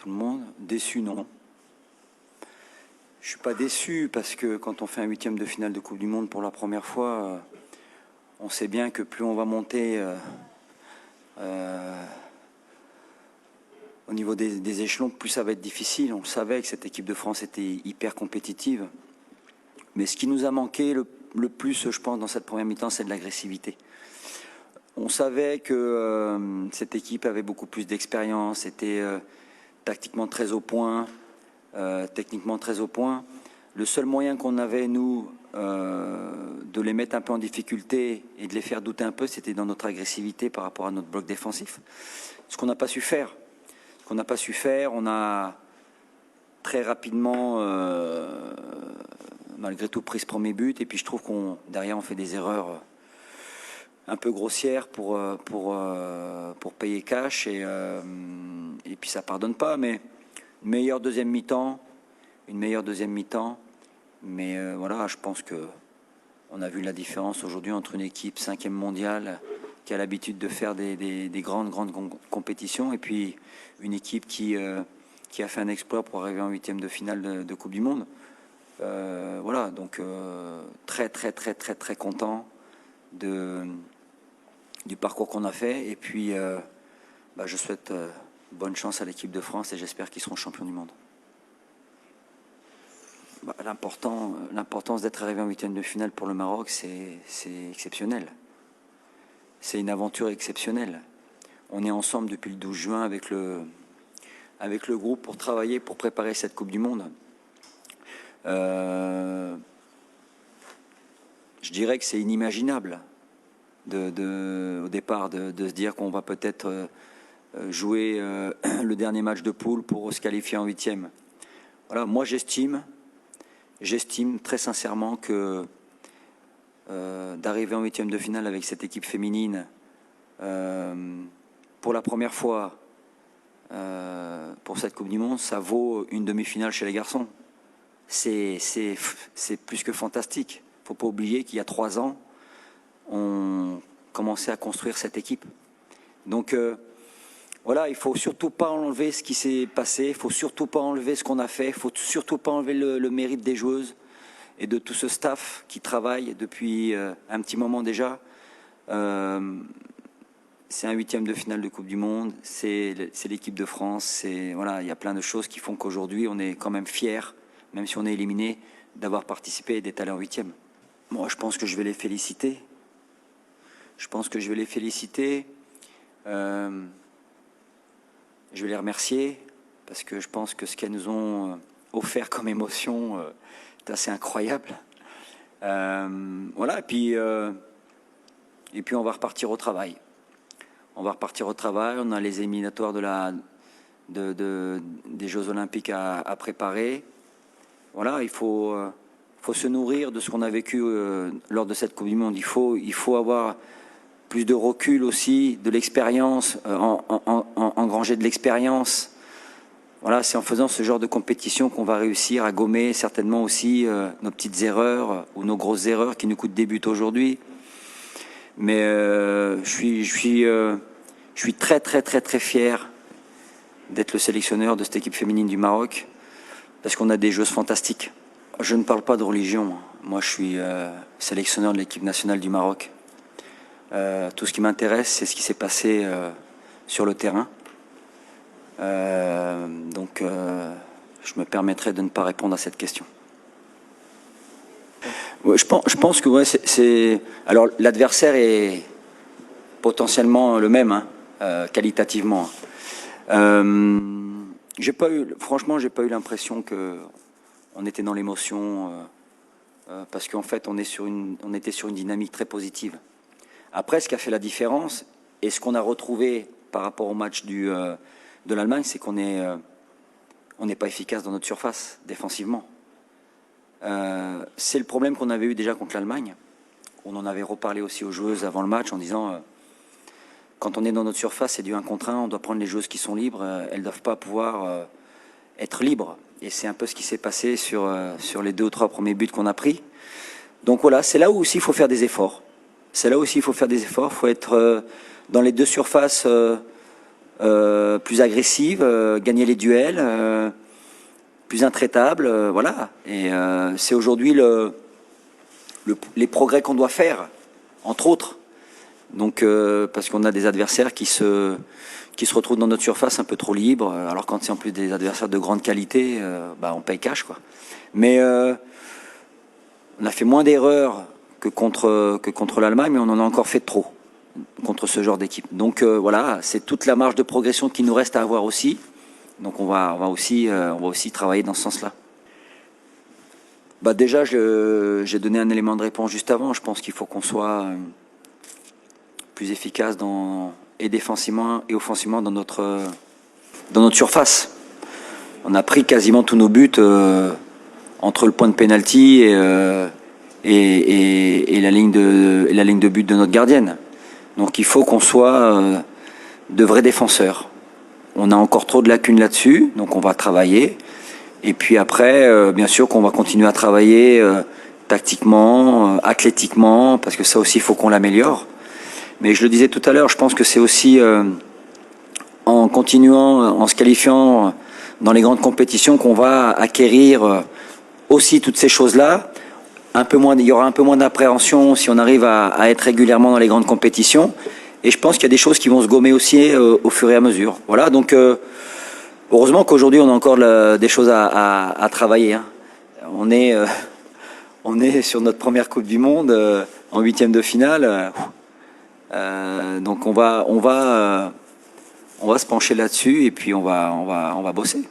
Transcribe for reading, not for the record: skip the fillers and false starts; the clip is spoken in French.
tout le monde. Déçu, non. Je suis pas déçu parce que quand on fait un 8e de finale de Coupe du Monde pour la première fois, on sait bien que plus on va monter au niveau des échelons, plus ça va être difficile. On le savait que cette équipe de France était hyper compétitive. Mais ce qui nous a manqué le plus, je pense, dans cette première mi-temps, c'est de l'agressivité. On savait que cette équipe avait beaucoup plus d'expérience, était tactiquement très au point, techniquement très au point. Le seul moyen qu'on avait, nous, de les mettre un peu en difficulté et de les faire douter un peu, c'était dans notre agressivité par rapport à notre bloc défensif. Ce qu'on n'a pas su faire. On a très rapidement, malgré tout, pris ce premier but. Et puis je trouve qu'on derrière, on fait des erreurs un peu grossières pour payer cash. Et puis ça pardonne pas. Mais une meilleure deuxième mi-temps. Mais voilà, je pense que on a vu la différence aujourd'hui entre une équipe 5e mondiale qui a l'habitude de faire des grandes compétitions et puis une équipe qui a fait un exploit pour arriver en 8e de finale de Coupe du Monde. Voilà, donc très content du parcours qu'on a fait. Et puis, je souhaite bonne chance à l'équipe de France et j'espère qu'ils seront champions du monde. L'importance d'être arrivé en 8e de finale pour le Maroc, c'est exceptionnel. C'est une aventure exceptionnelle. On est ensemble depuis le 12 juin avec le groupe pour travailler, pour préparer cette Coupe du Monde. Je dirais que c'est inimaginable au départ de se dire qu'on va peut-être jouer le dernier match de poule pour se qualifier en 8e. Voilà, moi j'estime très sincèrement que d'arriver en 8e de finale avec cette équipe féminine pour la première fois pour cette Coupe du Monde, ça vaut une demi-finale chez les garçons. C'est plus que fantastique. Il ne faut pas oublier qu'il y a 3 ans, on commençait à construire cette équipe. Donc voilà, il ne faut surtout pas enlever ce qui s'est passé, il ne faut surtout pas enlever ce qu'on a fait, il ne faut surtout pas enlever le mérite des joueuses et de tout ce staff qui travaille depuis un petit moment déjà. C'est un 8e de finale de Coupe du Monde, c'est l'équipe de France, voilà, il y a plein de choses qui font qu'aujourd'hui on est quand même fiers, même si on est éliminé, d'avoir participé et d'être allé en 8e. Moi, je pense que je vais les féliciter. Je vais les remercier parce que je pense que ce qu'elles nous ont offert comme émotion est assez incroyable. Voilà, et puis on va repartir au travail. On a les éliminatoires des Jeux Olympiques à préparer. Voilà, il faut se nourrir de ce qu'on a vécu lors de cette Coupe du Monde. Il faut avoir plus de recul aussi, de l'expérience, engranger de l'expérience. Voilà, c'est en faisant ce genre de compétition qu'on va réussir à gommer certainement aussi nos petites erreurs ou nos grosses erreurs qui nous coûtent des buts aujourd'hui. Mais je suis très fier d'être le sélectionneur de cette équipe féminine du Maroc parce qu'on a des joueuses fantastiques. Je ne parle pas de religion. Moi, je suis sélectionneur de l'équipe nationale du Maroc. Tout ce qui m'intéresse, c'est ce qui s'est passé sur le terrain. Donc, je me permettrai de ne pas répondre à cette question. Ouais, je pense que ouais, alors l'adversaire est potentiellement le même, qualitativement. Franchement, j'ai pas eu l'impression que on était dans l'émotion, parce qu'en fait, on était sur une dynamique très positive. Après, ce qui a fait la différence, et ce qu'on a retrouvé par rapport au match de l'Allemagne, c'est qu'on n'est pas efficace dans notre surface, défensivement. C'est le problème qu'on avait eu déjà contre l'Allemagne. On en avait reparlé aussi aux joueuses avant le match en disant quand on est dans notre surface, c'est du 1 contre 1, on doit prendre les joueuses qui sont libres, elles ne doivent pas pouvoir être libres. Et c'est un peu ce qui s'est passé sur les 2 ou 3 premiers buts qu'on a pris. Donc voilà, c'est là où aussi il faut faire des efforts. Il faut être dans les 2 surfaces plus agressive, gagner les duels, plus intraitable, voilà. Et c'est aujourd'hui les progrès qu'on doit faire, entre autres. Donc, parce qu'on a des adversaires qui se retrouvent dans notre surface un peu trop libres, alors quand c'est en plus des adversaires de grande qualité, bah, on paye cash, quoi. Mais on a fait moins d'erreurs que contre l'Allemagne, mais on en a encore fait trop contre ce genre d'équipe. Donc voilà, c'est toute la marge de progression qui nous reste à avoir aussi. Donc on va aussi travailler dans ce sens-là. Bah déjà, j'ai donné un élément de réponse juste avant. Je pense qu'il faut qu'on soit plus efficace et défensivement et offensivement dans notre surface. On a pris quasiment tous nos buts entre le point de pénalty et la ligne de but de notre gardienne. Donc il faut qu'on soit de vrais défenseurs. On a encore trop de lacunes là-dessus, donc on va travailler. Et puis après, bien sûr qu'on va continuer à travailler tactiquement, athlétiquement, parce que ça aussi, il faut qu'on l'améliore. Mais je le disais tout à l'heure, je pense que c'est aussi en continuant, en se qualifiant dans les grandes compétitions qu'on va acquérir aussi toutes ces choses-là. Il y aura un peu moins d'appréhension si on arrive à être régulièrement dans les grandes compétitions. Et je pense qu'il y a des choses qui vont se gommer aussi au fur et à mesure. Voilà, donc heureusement qu'aujourd'hui on a encore des choses à travailler. Hein. On est sur notre première Coupe du Monde en 8e de finale. Donc on va se pencher là-dessus et puis on va bosser.